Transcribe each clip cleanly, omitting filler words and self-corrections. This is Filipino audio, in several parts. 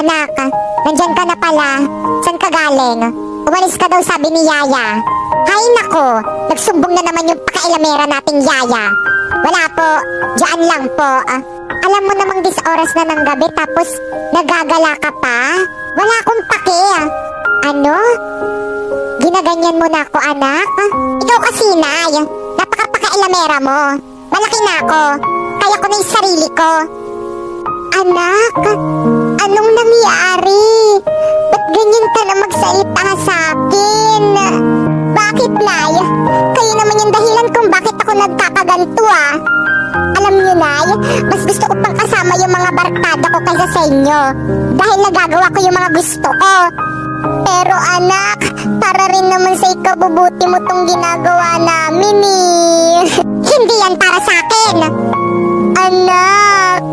Anak, nandyan ka na pala. Saan ka galing? Umalis ka daw sabi ni Yaya. Hay nako, nagsumbong na naman yung pakailamera nating Yaya. Wala po, diyan lang po. Alam mo namang oras na ng gabi tapos nagagala ka pa? Wala akong pake. Ano? Ginaganyan mo na ako, anak? Ikaw kasi, Nay. Napakapakailamera mo. Malaki na ako. Kaya ko na yung sarili ko. Anak, anong nangyari? Ba't ganyan ka na magsalita sa akin? Bakit, Nay? Kayo naman yung dahilan kung bakit ako nagkakaganto, Alam niyo, Nay, mas gusto ko pang kasama yung mga barkada ko kaysa sa inyo. Dahil nagagawa ko yung mga gusto ko. Pero anak, para rin naman sa ikabubuti mo tong ginagawa namin Hindi yan para sa akin. Anak.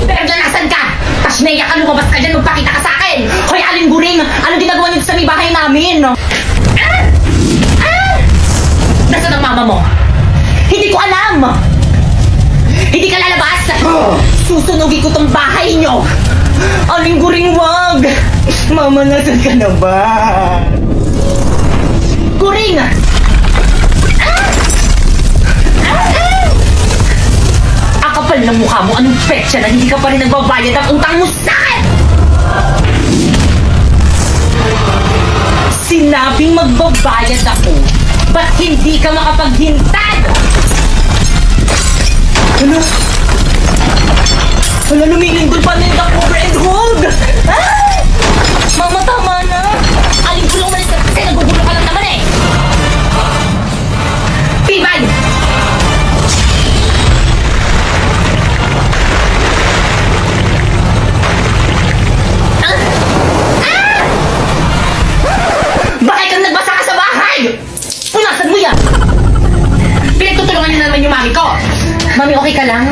Pero dyan, nasan ka? Tasneya ka, lumabas ka dyan, magpakita ka sa akin! Hoy, Aling Guring! Ano ginagawa nito sa may bahay namin? Nasaan ang mama mo? Hindi ko alam! Hindi ka lalabas! Susunugin ko tong bahay nyo! Aling Guring, wag! Mama, nasan ka na ba? Guring! Kapal ng mukha mo, anong petsa na hindi ka pa rin nagbabayad ang utang mo sa akin? Sinabing magbabayad ako, ba't hindi ka makapaghintad? Ano? Wala, lumilindol pa na yung cover and hold! Ah! Mama, tama na! Aling ko lang umalis ka kasi nagugulo ka lang naman Tibay! Bakit kang nagbasa ka sa bahay? Punasan mo yan! Pinagtutulungan niyo na naman yung mami ko! Mami, okay ka lang?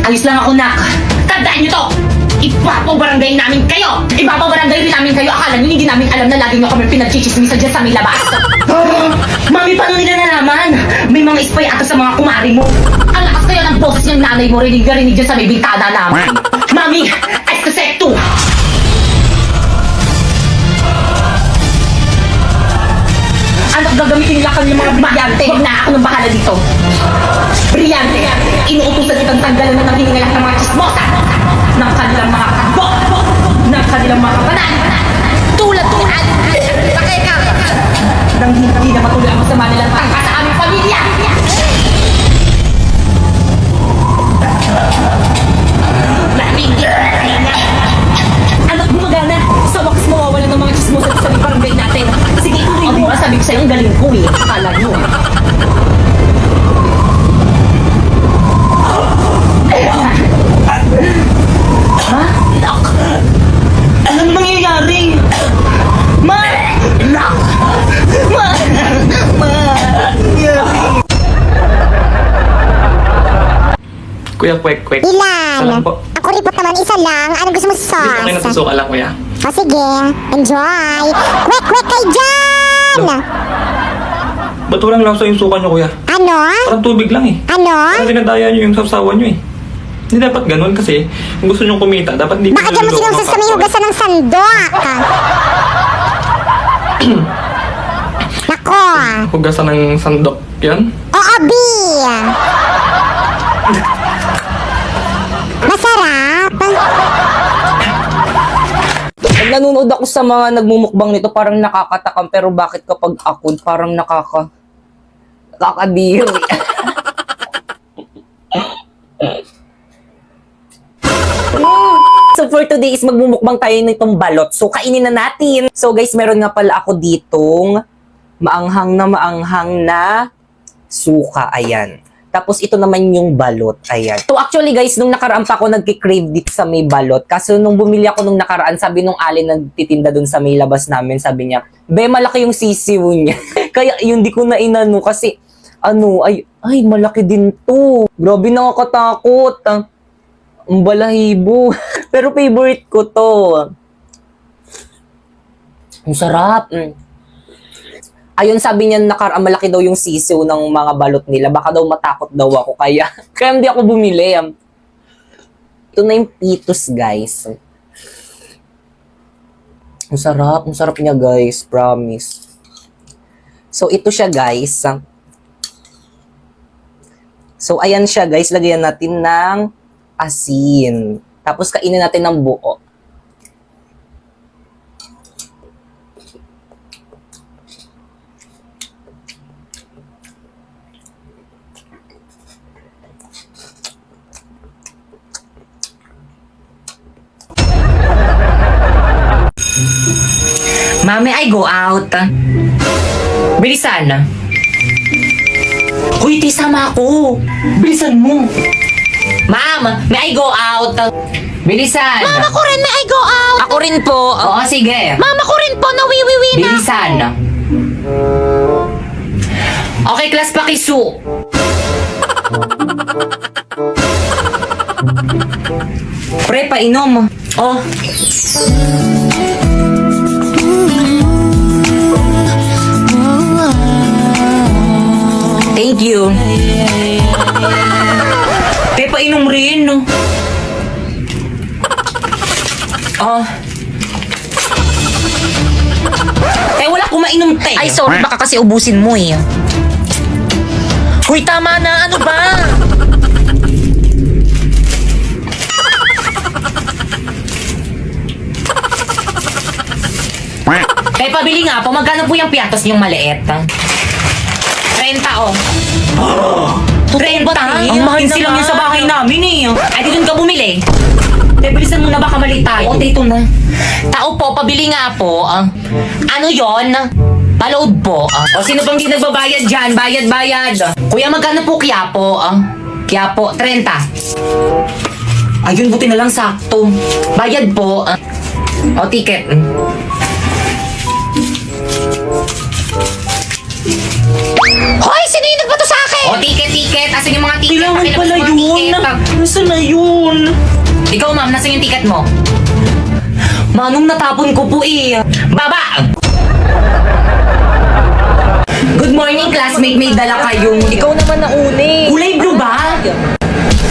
Ayos lang ako, nak. Tandaan niyo to! Ipapabarangay namin kayo! Ipapabarangay rin namin kayo! Akala niyo hindi namin alam na lagi niyo kami pinagchichismisan dyan sa may labas! Mami, paano nila nalaman? May mga spy ata sa mga kumari mo! Ang lakas kaya ng boses ng nanay mo rinig dyan sa may bintana namin! Mami, I suspect too! Anak, gagamitin nila kami mga brilyante. Huwag na ako nang bahala dito. Brilyante. Inuutusan kitang tanggalan ng hiningalak ng mga chismosa. Ng kanilang mga kago. Ng kanilang mga kabanan. Tulad ko, sakay ka. Nang hindi na matuloy ang masama nilang tangka sa aming pamilya. Anak, gumagana. Sa wakas mawawala ng mga chismosa sa barangay natin. Sige, ituloy mo. Sabi ko sa'yo, ang galing ko Akala nyo Ha? Nak! Anong nangyayari? Ma! Nak! Ma! Kuya, kwek. Ilan? Salam po. Ako ripot naman, isa lang. Anong gusto mo Dito kayo sauce? nasusuka lang, kuya. O sige, enjoy. Kwek kay dyan! Ba't walang lasa yung suka nyo, kuya? Ano? Parang tubig lang Ano? Parang dinadaya nyo yung sawsawan nyo Hindi dapat ganun kasi kung gusto nyo kumita, dapat hindi Baka dyan mo sinusas sa may hugasan ng sandok. Nako. Hugasan ng sandok yan? Oo, B. Masarap. Pag nanonood ako sa mga nagmumukbang nito, parang nakakatakam. Pero bakit kapag ako, parang nakakadiri. So for today is magmumukbang tayo nitong balot. So kainin na natin. So guys, meron nga pala ako ditong maanghang na suka. Ayan. Tapos ito naman yung balot. Ayan. So actually guys, nung nakaraan pa ako nagki-crave dito sa may balot. Kaso nung bumili ako nung nakaraan, sabi nung alin nagtitinda dun sa may labas namin, sabi niya, be, malaki yung sisiw niya. Kaya yun, di ko na inano kasi, ay, malaki din to. Grabe, nakakatakot. Ang balahibo. Pero favorite ko to. Ang sarap. Ayun, sabi niya malaki daw yung sisiw ng mga balot nila. Baka daw matakot daw ako. Kaya hindi ako bumili. Ito na yung pitos, guys. Ang sarap niya, guys. Promise. So, ito siya, guys. So, ayan siya, guys. Lagyan natin ng asin. Tapos, kainin natin ng buo. Mami, I go out. Bilisan. Hoy, Ti, sama ako. Bilisan mo. Ma'am, may I go out? Bilisan. Mama ko rin, may I go out? Ako rin po. Oo, sige. Mama ko rin po, nawiwiwi na. Bilisan. Okay, class, pakisu. Pre, painom. Oh. Thank you. Te, painom rin. Oh. Eh, wala akong mainom, te. Ay, sorry, baka kasi ubusin mo eh. Hoy, tama na, ano ba? Eh, pabili nga po. Magkano po yung piatos niyong maliit? 30, oh. 30? Ang mahal Pinsi lang naman. yun sa bahay namin eh. Ay, di dun ka bumili. Eh, bilisan mo na baka mali tayo. Oo, dito na. Tao po, pabili nga po. Ano yon? Paload po. O, sino pang di nagbabayad dyan? Bayad. Kuya, magkano po Quiapo? Quiapo, 30. Ayun, buti na lang sakto. Bayad po. O, ticket. Hoy, sino yung nagbato sa akin? O, ticket. Asan yung mga ticket? Kailangan Pakilabas pala yung mga yun. ticket. Nasaan na yun? Ikaw, ma'am, nasan yung ticket mo? Manong natapon ko po eh. Baba! Good morning, classmate. May dala kayong... Ikaw naman na uni. Kulay blue ba?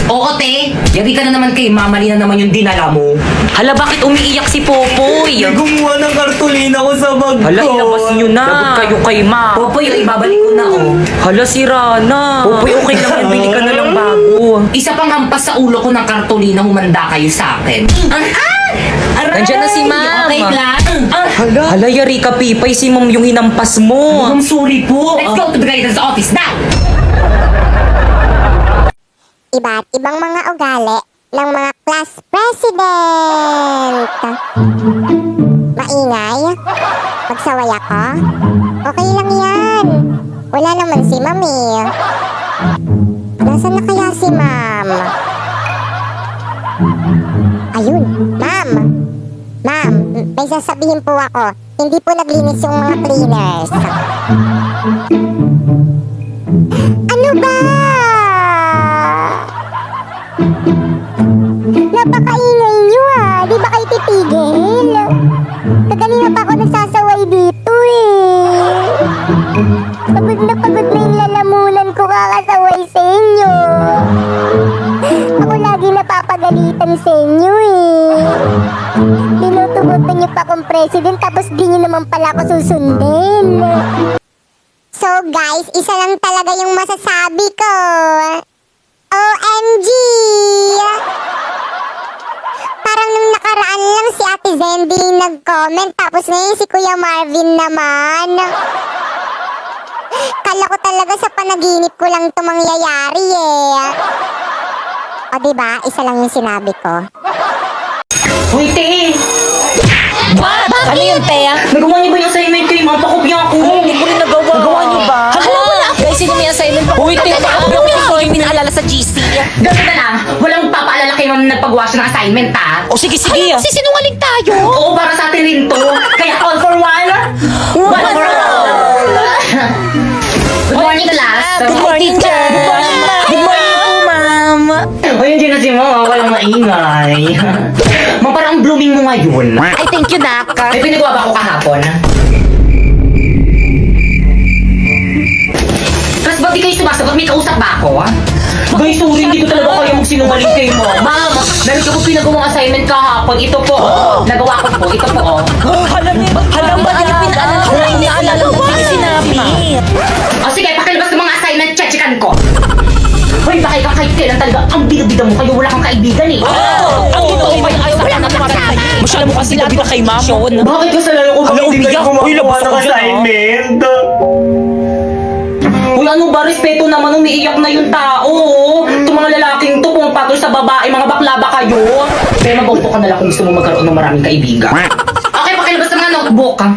Oo, te. Yari ka na naman kay mamali na naman yung dinala mo. Hala, bakit umiiyak si Popoy? Gumawa ng kartolina ko sa bag ko. Hala, ilabas nyo na. Labot kayo kay Ma. Popoy, ibabalik ko na, oh. Hala, sira na. Popoy, okay lang yan. Bili ka na lang bago. Isa pang hampas sa ulo ko ng kartolina, humanda kayo sa akin. Nandiyan na si Ma'am. Okay, class. Hala, yari ka, Pipay. Si Ma'am yung hinampas mo. I'm sorry po. Let's go to the guidance office now. Iba't ibang mga ugali ng mga class president. Maingay? Magsaway ako? Okay lang yan. Wala naman si Mami. Nasaan na kaya si Ma'am? Ayun, Ma'am. Ma'am, may sasabihin po ako. Hindi po naglinis yung mga cleaners. Ano ba? Napakaingay nyo di ba kayo titigil? Kaganina pa ako nagsasaway dito Pagod na yung lalamunan ko kakasaway sa inyo. Ako lagi napapagalitan sa inyo Tinutugutan niyo pa akong president tapos di niyo naman pala ako susundin. So guys, isa lang talaga yung masasabi ko. OMG! Parang nung nakaraan lang si Ate Zendy nag-comment tapos ngayon si Kuya Marvin naman. Kala ko talaga sa panaginip ko lang ito mangyayari O diba, isa lang yung sinabi ko. Uy, te. Ano yun, Tea? Nagawa niyo ba yung assignment kayo? Mapakopya ako. Hindi ko rin nagawa. Nagawa niyo ba? Hala, wala. Guys, sino may assignment pa? Uy, Tea, pakapya ko yung pinaalala sa GC. Ganun na lang. Walang papaalala kayo nung nagpagawa siya ng assignment, ha? O sige, sige. Kasi sinungaling tayo. Oo, para sa atin rin to. Kaya all for one, one for all. Good morning, class. Good morning, teacher. Good morning po, ma'am. O, yun dyan na si Mama. Walang maingay. Ma, parang blooming mo ngayon. Ay, thank you, Nak. May pinagawa ba ako kahapon? Tapos ba't di kayo sumasagot? May kausap ba ako? Guys, sorry, hindi ko talaga kaya magsinungaling kay mo. Ma'am, meron ko pinagawang assignment kahapon. Ito po, nagawa ko po. Ito po, Alam ba niya pinaalala ko? Inaalala mo, hindi sinabi. O sige, pakilabas ng mga assignment, chechikan ko. Hoy, baka ikaw kahit kailan talaga ang bida-bida mo kayo, wala kang kaibigan eh. Ang totoo ba ayaw wala na makasama? Masyado mo kasi labita kay ma'am. Bakit kasalanan ko Hala, umiyak. Uy, labas ako dyan, assignment? Uy, ano ba? Respeto naman, umiiyak na yung tao. Itong mga lalaking to, pumapatol sa babae, mga bakla ba kayo? Pero mabauto ka na lang kung gusto mo magkaroon ng maraming kaibigan. Okay, pakilabas ng mga notebook, ha?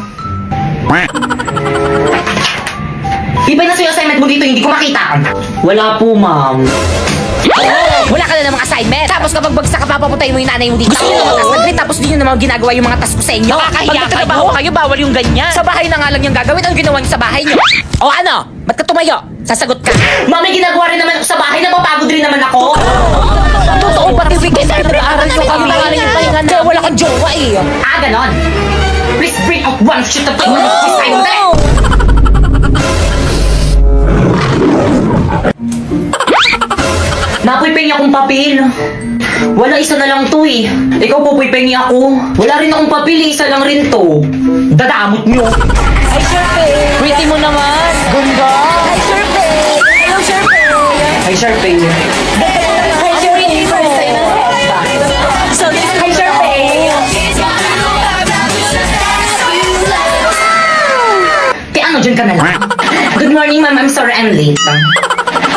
Ibay na sa'yo assignment mo dito, hindi ko makita. Wala po, ma'am. Wala ka na namang assignment. Tapos kapag bagsak ka, papapuntayin mo yung nanay mo dito. Gusto nyo naman mag-grade, tapos di nyo naman ginagawa yung mga task ko sa inyo. Nakakahiya kayo. Pag kayo, bawal yung ganyan. Sa bahay na nga lang yung gagawin. Ano ginawa nyo sa bahay nyo? O ano? Ba't ka tumayo? Sasagot ka. Ma'am, may ginagawa rin naman ako sa bahay, napapagod rin naman ako. Totoo ba? Weekend na nag-aaral nyo kami. Kaya wala kang jowa eh. Ah, ganon. Please bring out one sheet of paper. Please, tayo mo Napuy-pengi akong papel. Wala, isa na lang to eh. Ikaw pupuy-pengi ako. Wala rin akong papel eh, isa lang rin to. Dadamot nyo. Ay, Sherpay. Pretty mo naman. Ganda. Ay, Sherpay. Hello, Sherpay. Hi, Sharpay. Hi, Sherpay. Hi, Sharpay. Kaya ano, dyan ka na lang. Good morning, ma'am. I'm sorry I'm late.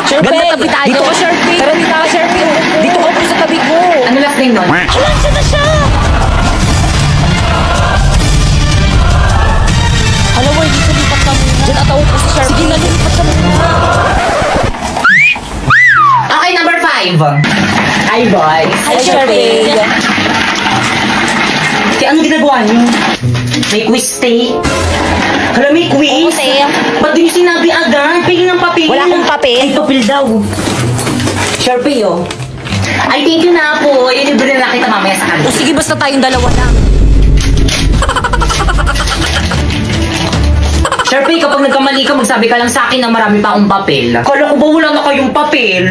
Sherpay. Ganda tabi tayo. Dito ka, Sherpay. Tara, dito ka, Sherpay. Dito ka po sa tabi ko. Ano last name nun? Hala, siya na siya. Hala, wait, dito lipat ka muna. Diyan ata upo si Sherpay. Sige na, lipat ka muna. Okay, number 5. Hi, boys. Hi, Sherpay. Kaya ano ginagawa niyo? May quiz stay? Hala, may quiz? Oo, te. Ba't di niyo sinabi agad? Pingin ng papel. Wala akong papel. Ay, papel daw. Sharpie, oh. Ay, thank you na po. Ilibre na kita mamaya sa O kanila. sige, basta tayong dalawa lang. Sharpie, kapag nagkamali ka, magsabi ka lang sa akin na marami pa akong papel. Kala ko ba wala na kayong papel?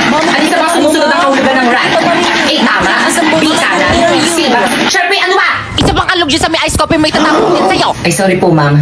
Ano sa mga sumusunod ang kahulugan ng rat? A, tama. B, kanan. C, ba? Sharpie, ano ba? Isa pang alog dyan sa may ice coffee, may tatapon din sa'yo. Ay, sorry po, ma'am.